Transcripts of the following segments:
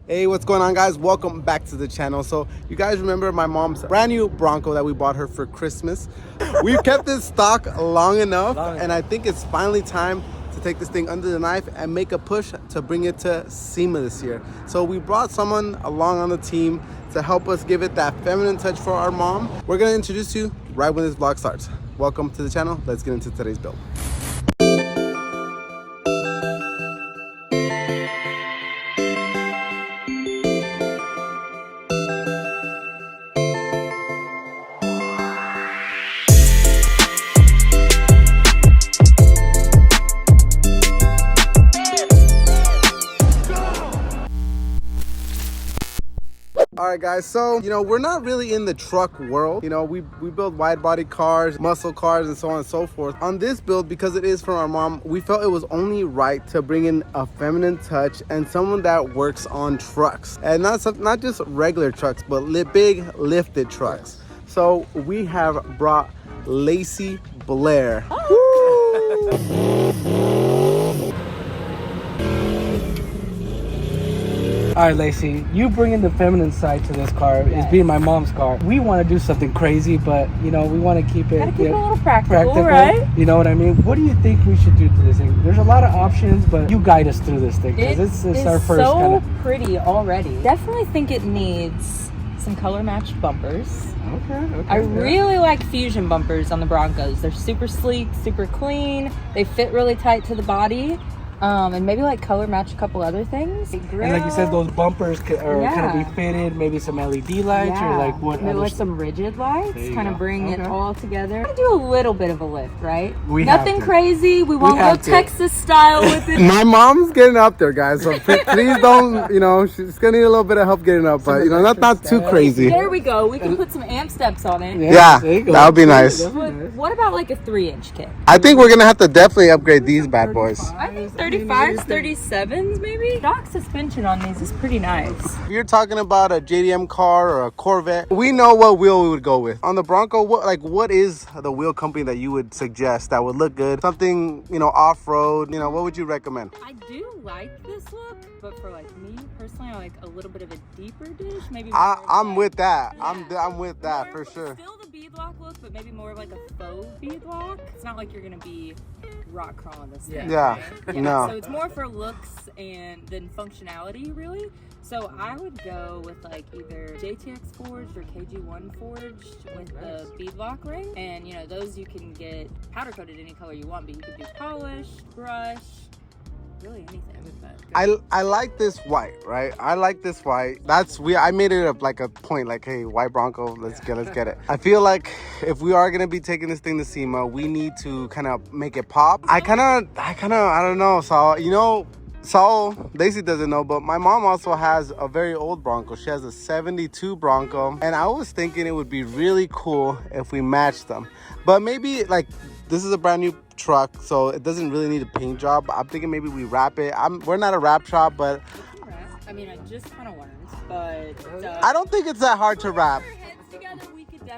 Hey, what's going on, guys? Welcome back to the channel. So you guys remember my mom's brand new Bronco that we bought her for Christmas. We've kept this stock long enough, and I think it's finally time to take this thing under the knife and make a push to bring it to SEMA this year. So we brought someone along on the team to help us give it that feminine touch for our mom. We're gonna introduce you right when this vlog starts. Welcome to the channel. Let's get into today's build. All right, guys, so we're not really in the truck world. We build wide body cars, muscle cars, and so on and so forth. On this build, because it is from our mom, we felt it was only right to bring in a feminine touch and someone that works on trucks, and not just regular trucks, but big lifted trucks. So we have brought Lacey Blair. All right, Lacey, you bringing the feminine side to this car is being my mom's car. We want to do something crazy, but we want to keep it. Gotta keep it a little practical, right? You know what I mean? What do you think we should do to this thing? There's a lot of options, but you guide us through this thing because it's our first. It's so pretty already. Definitely think it needs some color matched bumpers. Okay. I really like fusion bumpers on the Broncos. They're super sleek, super clean. They fit really tight to the body. And maybe like color match a couple other things. And like you said, those bumpers are kind of be fitted, maybe some LED lights or like what? Maybe like some rigid lights, kind of bring it all together. I do a little bit of a lift, right? Nothing crazy. We won't go Texas style with it. My mom's getting up there, guys, so please don't, she's gonna need a little bit of help getting up, but not too crazy. There we go. We can put some amp steps on it. Yeah, that would be nice. What about like a 3-inch kit? I think we're gonna have to definitely upgrade these bad boys. I think 35s, 37s maybe. Stock suspension on these is pretty nice. If you're talking about a JDM car or a Corvette, we know what wheel we would go with. On the Bronco, what is the wheel company that you would suggest that would look good? Something, off-road, what would you recommend? I do like this look, but for like me personally, I like a little bit of a deeper dish. Maybe I'm with that. Yeah. I'm with that for sure. Still the beadlock look, but maybe more of like a faux beadlock. It's not like you're gonna be rock crawling this thing. Yeah. No. So it's more for looks than functionality, really. So I would go with like either JTX forged or KG1 forged with the beadlock ring, and those you can get powder coated any color you want, but you can do polished, brush, really anything. I like this white, right? I like this white. I made it up like a point, like, hey, white Bronco, let's get it. I feel like if we are gonna be taking this thing to SEMA, we need to kind of make it pop. I don't know. So Lacey doesn't know, but my mom also has a very old Bronco. She has a 72 Bronco, and I was thinking it would be really cool if we matched them. But maybe like this is a brand new truck, so it doesn't really need a paint job. I'm thinking maybe we wrap it. We're not a wrap shop, but I mean, I just kind of learned, but I don't think it's that hard to wrap.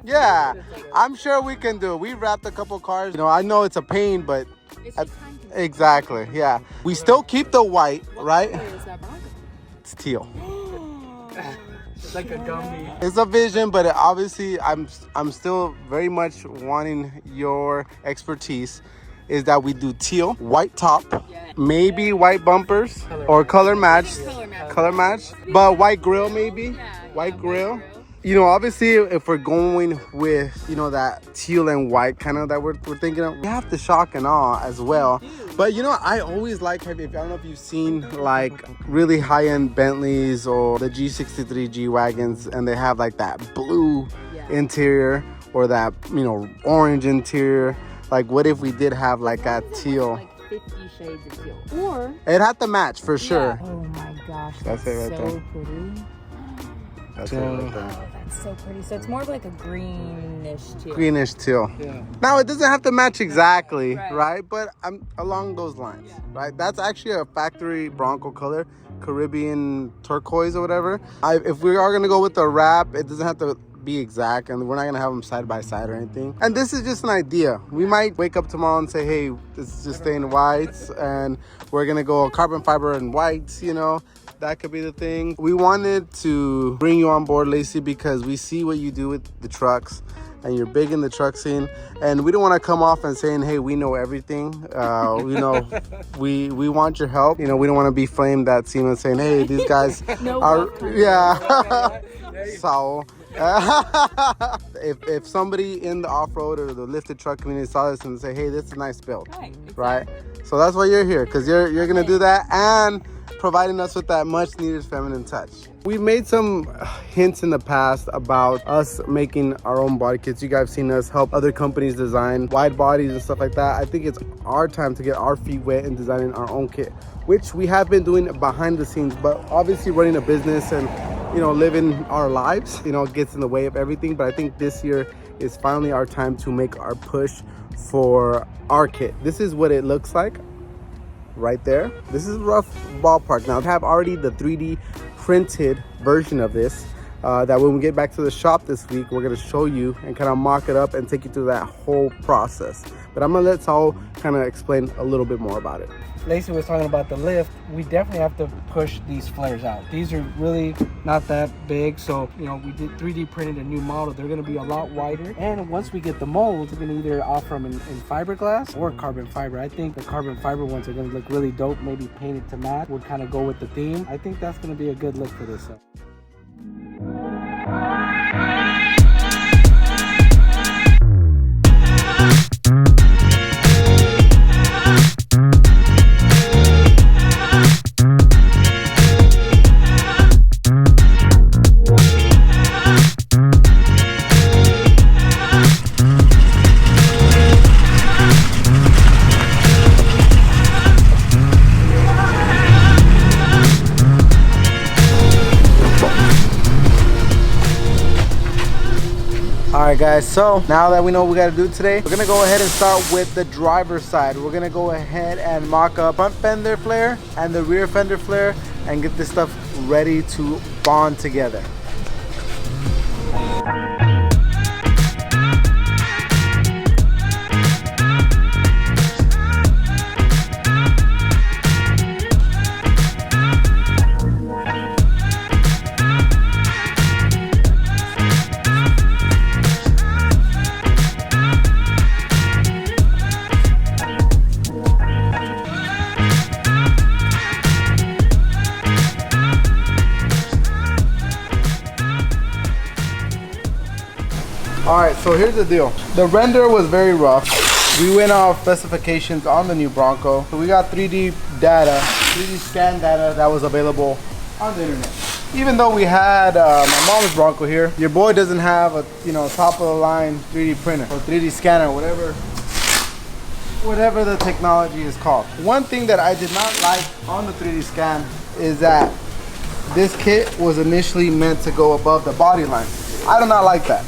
Yeah, I'm sure we can do it. We wrapped a couple cars. I know it's a pain, but exactly, yeah. We still keep the white, right? It's teal. It's like a gummy. It's a vision, but obviously I'm still very much wanting your expertise. Is that we do teal, white top, maybe white bumpers or color match, but white grill maybe, white grill. Obviously if we're going with that teal and white kind of that we're thinking of, we have the shock and awe as well. But I always like, I don't know if you've seen like really high-end Bentleys or the G63 G-Wagons, and they have like that blue interior or that orange interior. Like, what if we did have like a teal? Like 50 shades of teal. Or it had to match for sure. Oh my gosh, that's it right so there. Pretty. That's it right there. Oh, that's so pretty. So it's more of like a greenish teal. Greenish teal. Yeah. Now it doesn't have to match exactly, right? But I'm along those lines, right? That's actually a factory Bronco color, Caribbean turquoise or whatever. If we are gonna go with the wrap, it doesn't have to be exact, and we're not gonna have them side by side or anything. And this is just an idea. We might wake up tomorrow and say, hey, this is just staying whites, and we're gonna go carbon fiber and whites, you know. That could be the thing. We wanted to bring you on board, Lacey, because we see what you do with the trucks, and you're big in the truck scene, and we don't want to come off and saying, hey, we know everything. You know, we want your help. You know, we don't want to be flamed that scene and saying, hey, these guys are, yeah. So if somebody in the off-road or the lifted truck community saw this and say, hey, this is a nice build, right, exactly. Right? So that's why you're here, because you're gonna do that and providing us with that much needed feminine touch. We've made some hints in the past about us making our own body kits. You guys have seen us help other companies design wide bodies and stuff like that. I think it's our time to get our feet wet in designing our own kit, which we have been doing behind the scenes, but obviously running a business and, you know, living our lives, you know, gets in the way of everything. But I think this year is finally our time to make our push for our kit. This is what it looks like right there. This is rough ballpark. Now I have already the 3D printed version of this that when we get back to the shop this week, we're going to show you and kind of mock it up and take you through that whole process. But I'm going to let Saul kind of explain a little bit more about it. Lacey was talking about the lift. We definitely have to push these flares out. These are really not that big, so you know, we did 3D printed a new model. They're going to be a lot wider, and once we get the molds, we're going to either offer them in fiberglass or carbon fiber. I think the carbon fiber ones are going to look really dope. Maybe painted to match would kind of go with the theme. I think that's going to be a good look for this. Alright guys, so now that we know what we got to do today, we're going to go ahead and start with the driver's side. We're going to go ahead and mock up front fender flare and the rear fender flare and get this stuff ready to bond together. Alright, so here's the deal. The render was very rough. We went off specifications on the new Bronco. So we got 3D data, 3D scan data that was available on the internet. Even though we had my mom's Bronco here, your boy doesn't have a, you know, top of the line 3D printer or 3D scanner, whatever the technology is called. One thing that I did not like on the 3D scan is that this kit was initially meant to go above the body line. I do not like that.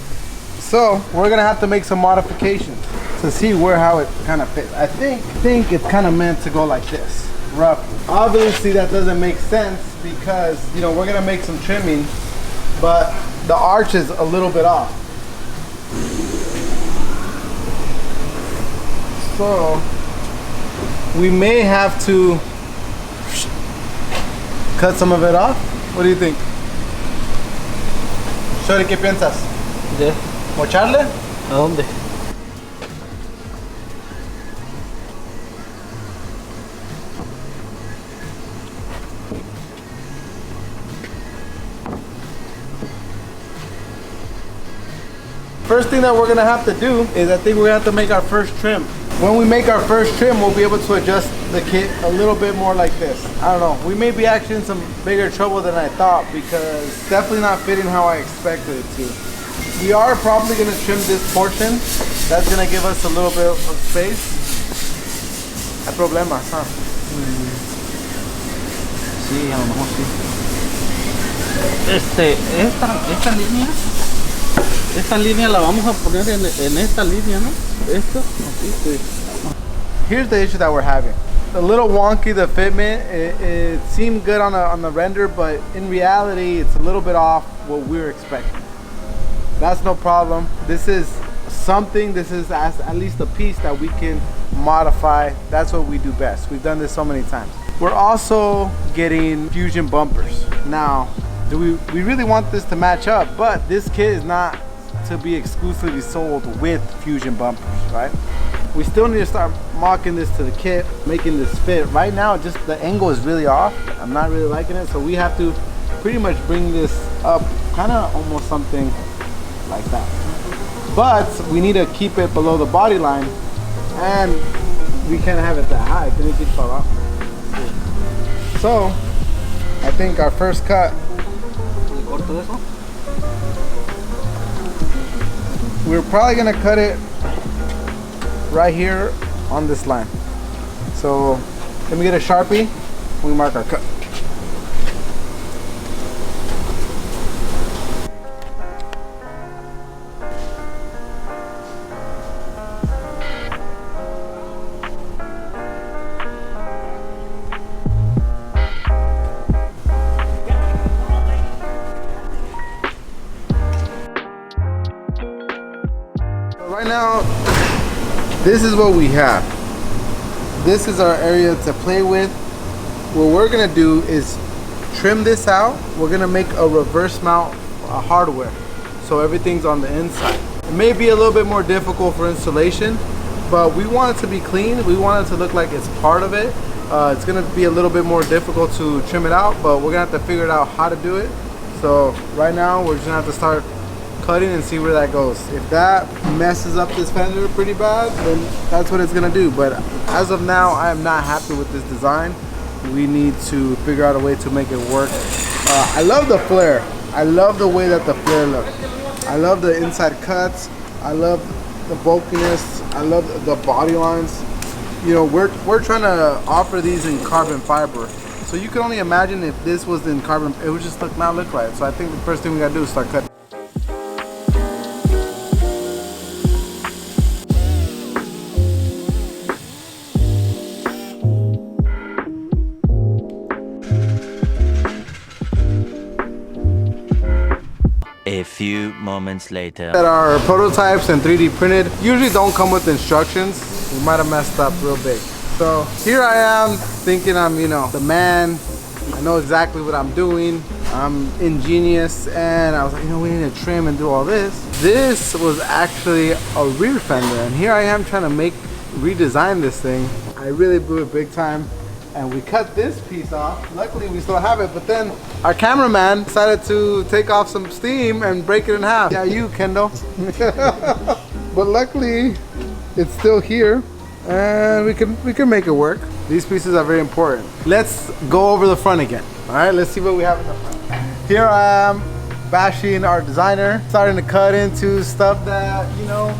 So we're gonna have to make some modifications to see how it kind of fits. I think it's kind of meant to go like this, roughly. Obviously that doesn't make sense because, you know, we're gonna make some trimming, but the arch is a little bit off. So we may have to cut some of it off. What do you think? Shorty, ¿qué piensas? Yeah. ¿Mocharle? ¿A dónde? First thing that we're gonna have to do is I think we're gonna have to make our first trim. When we make our first trim, we'll be able to adjust the kit a little bit more like this. I don't know, we may be actually in some bigger trouble than I thought because it's definitely not fitting how I expected it to. We are probably gonna trim this portion. That's gonna give us a little bit of space. Hay problemas, huh? Sí, a lo mejor sí. Esta línea la vamos a poner en esta línea, ¿no? Esto, así, sí. Here's the issue that we're having. A little wonky, the fitment. It seemed good on the render, but in reality, it's a little bit off what we were expecting. That's no problem. This is something, this is at least a piece that we can modify. That's what we do best. We've done this so many times. We're also getting fusion bumpers. Now, we really want this to match up, but this kit is not to be exclusively sold with fusion bumpers, right? We still need to start mocking this to the kit, making this fit. Right now, just the angle is really off. I'm not really liking it, so we have to pretty much bring this up, kind of almost something like that. But we need to keep it below the body line, and we can't have it that high. Then it can fall off. So, I think our first cut, we're probably gonna cut it right here on this line. So let me get a Sharpie, we mark our cut. Right now, this is what we have. This is our area to play with. What we're gonna do is trim this out. We're gonna make a reverse mount hardware, so everything's on the inside. It may be a little bit more difficult for installation, but we want it to be clean. We want it to look like it's part of it. It's gonna be a little bit more difficult to trim it out, but we're gonna have to figure it out how to do it. So right now, we're just gonna have to start cutting and see where that goes. If that messes up this fender pretty bad, then that's what it's gonna do. But as of now, I am not happy with this design. We need to figure out a way to make it work. I love the flare. I love the way that the flare looks. I love the inside cuts. I love the bulkiness. I love the body lines. You know, we're trying to offer these in carbon fiber. So you can only imagine if this was in carbon, it would just not look right. So I think the first thing we gotta do is start cutting. A few moments later. That our prototypes and 3D printed usually don't come with instructions. We might have messed up real big. So here I am thinking I'm, you know, the man. I know exactly what I'm doing. I'm ingenious, and I was like, you know, we need to trim and do all this. This was actually a rear fender, and here I am trying to redesign this thing. I really blew it big time. And we cut this piece off. Luckily we still have it, but then our cameraman decided to take off some steam and break it in half. Yeah, you, Kendall. But luckily it's still here, and we can make it work. These pieces are very important. Let's go over the front again. All right, let's see what we have in the front. Here I am bashing our designer, starting to cut into stuff that, you know,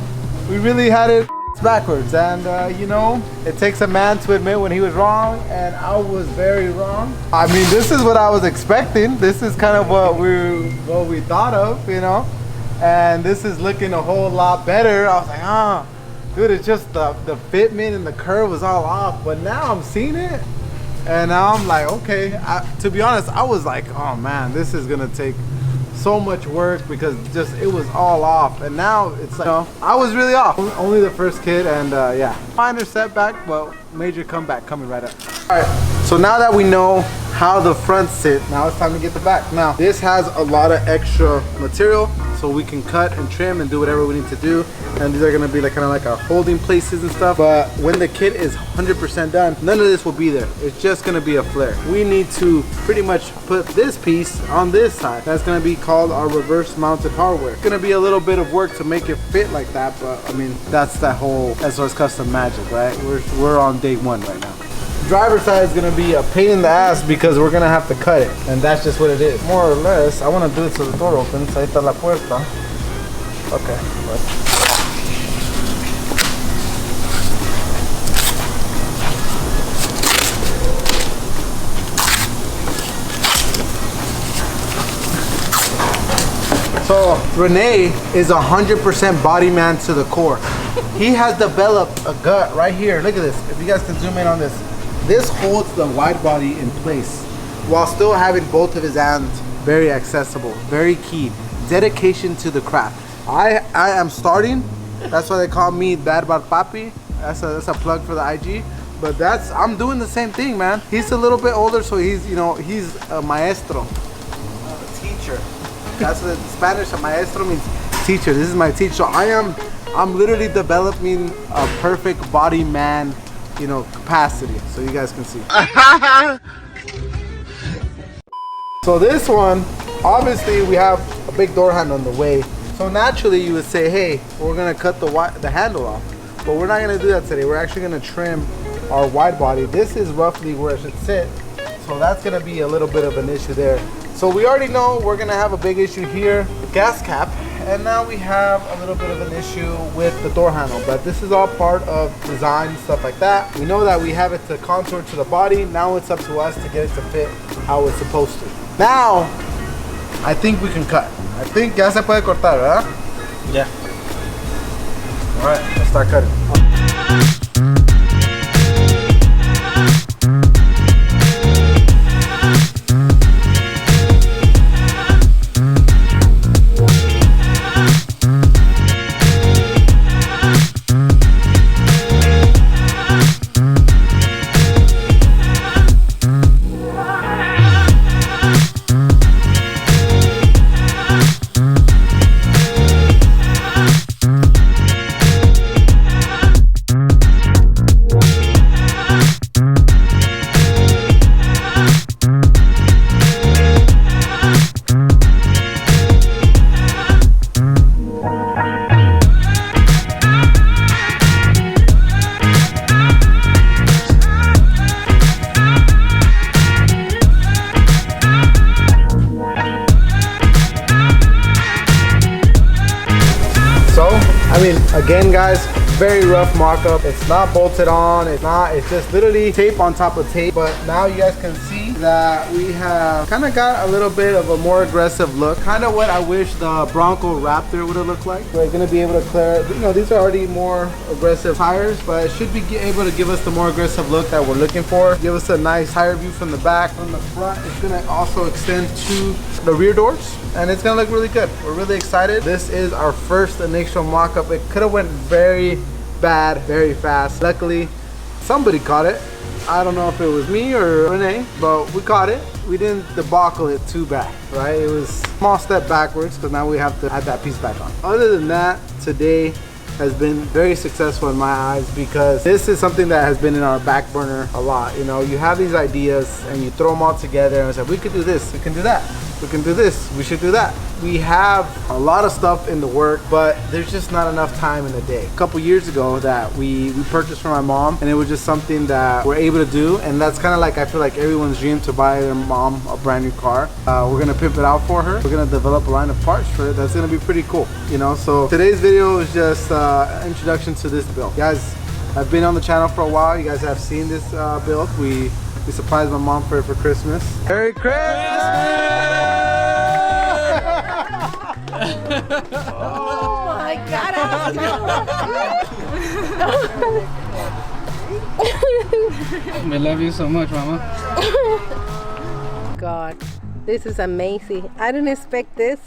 we really had it backwards, and you know, it takes a man to admit when he was wrong, and I was very wrong. I mean, this is what I was expecting. This is kind of what we thought of, you know, and this is looking a whole lot better. I was like, dude, it's just the fitment and the curve was all off, but now I'm seeing it, and now I'm like, okay. To be honest, I was like, oh man, this is gonna take so much work because just it was all off, and now it's like, you know, I was really off. Only the first kit, and yeah, minor setback, but major comeback coming right up. All right, so now that we know how the front sit, now it's time to get the back. Now this has a lot of extra material, so we can cut and trim and do whatever we need to do, and these are gonna be like kind of like our holding places and stuff. But when the kit is 100% done, none of this will be there. It's just gonna be a flare. We need to pretty much put this piece on this side. That's gonna be called our reverse mounted hardware. It's gonna be a little bit of work to make it fit like that, but I mean, that's that whole SOS Custom magic, right? We're on day one right now. Driver's side is gonna be a pain in the ass because we're gonna have to cut it, and that's just what it is. More or less, I wanna do it so the door opens. Ahí está la puerta. Okay. So Renee is 100% body man to the core. He has developed a gut right here. Look at this. If you guys can zoom in on this. This holds the wide body in place while still having both of his hands very accessible, very key. Dedication to the craft. I am starting. That's why they call me Bad Bar Papi. That's a plug for the IG. But I'm doing the same thing, man. He's a little bit older, so he's a maestro, a teacher. That's what in Spanish, a maestro means teacher. This is my teacher. So I'm literally developing a perfect body man, capacity. So you guys can see. So this one, obviously we have a big door handle on the way. So naturally you would say, hey, we're gonna cut the handle off. But we're not gonna do that today. We're actually gonna trim our wide body. This is roughly where it should sit. So that's gonna be a little bit of an issue there. So we already know we're gonna have a big issue here, the gas cap. And now we have a little bit of an issue with the door handle. But this is all part of design, stuff like that. We know that we have it to contour to the body. Now it's up to us to get it to fit how it's supposed to. Now, I think we can cut. I think ya se puede cortar, ¿verdad? Yeah. All right, let's start cutting. Again, guys, very rough mock-up. It's not bolted on. It's just literally tape on top of tape. But now you guys can see that we have kind of got a little bit of a more aggressive look. Kind of what I wish the Bronco Raptor would have looked like. We're gonna be able to clear, these are already more aggressive tires, but it should be able to give us the more aggressive look that we're looking for. Give us a nice tire view from the back. From the front, it's gonna also extend to the rear doors, and it's gonna look really good. We're really excited. This is our first initial mock-up. It could have went very bad, very fast. Luckily, somebody caught it. I don't know if it was me or Renee, but we caught it. We didn't debacle it too bad, right? It was a small step backwards, because now we have to add that piece back on. Other than that, today has been very successful in my eyes, because this is something that has been in our back burner a lot. You have these ideas and you throw them all together and say, we could do this, we can do that, we can do this, we should do that. We have a lot of stuff in the work, but there's just not enough time in the day. A couple years ago that we purchased for my mom, and it was just something that we're able to do, and that's kind of like, I feel like everyone's dream to buy their mom a brand new car. We're gonna pimp it out for her. We're gonna develop a line of parts for it that's gonna be pretty cool, So today's video is just an introduction to this build. Guys, I've been on the channel for a while. You guys have seen this build. We surprised my mom for Christmas. Merry Christmas! Oh my God! We love you so much, Mama. God, this is amazing. I didn't expect this.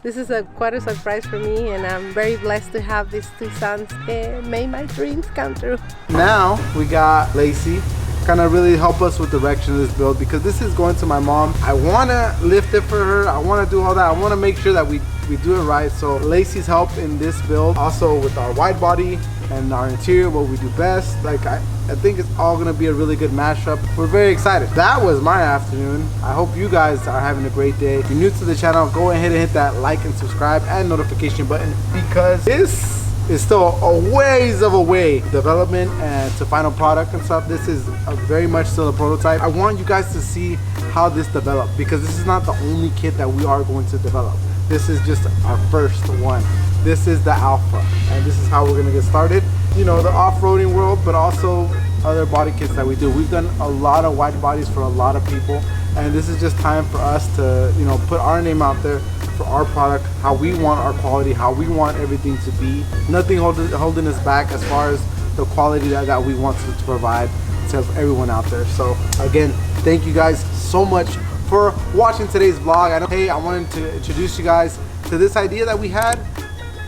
This is quite a surprise for me, and I'm very blessed to have these two sons. It made my dreams come true. Now we got Lacey kind of really help us with direction of this build, because this is going to my mom. I want to lift it for her. I want to do all that. I want to make sure that we do it right. So Lacey's help in this build, also with our wide body and our interior, what we do best. Like I think it's all gonna be a really good mashup. We're very excited. That was my afternoon. I hope you guys are having a great day. If you're new to the channel, go ahead and hit that like and subscribe and notification button, because this is still a ways of a way. Development and to final product and stuff. This is very much still a prototype. I want you guys to see how this developed, because this is not the only kit that we are going to develop. This is just our first one. This is the alpha, and this is how we're gonna get started. The off-roading world, but also other body kits that we do. We've done a lot of wide bodies for a lot of people, and this is just time for us to, put our name out there for our product, how we want our quality, how we want everything to be. Nothing holding us back as far as the quality that we want to provide to everyone out there. So again, thank you guys so much for watching today's vlog. I wanted to introduce you guys to this idea that we had.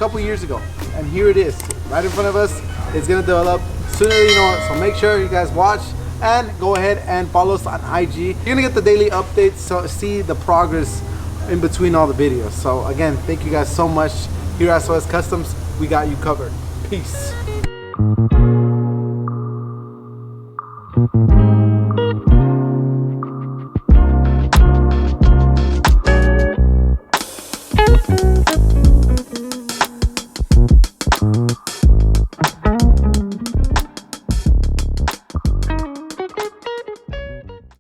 couple years ago, and here it is right in front of us. It's gonna develop sooner than you know it, so make sure you guys watch and go ahead and follow us on IG. You're gonna get the daily updates, so see the progress in between all the videos. So again, thank you guys so much. Here at SOS Customs, we got you covered. Peace.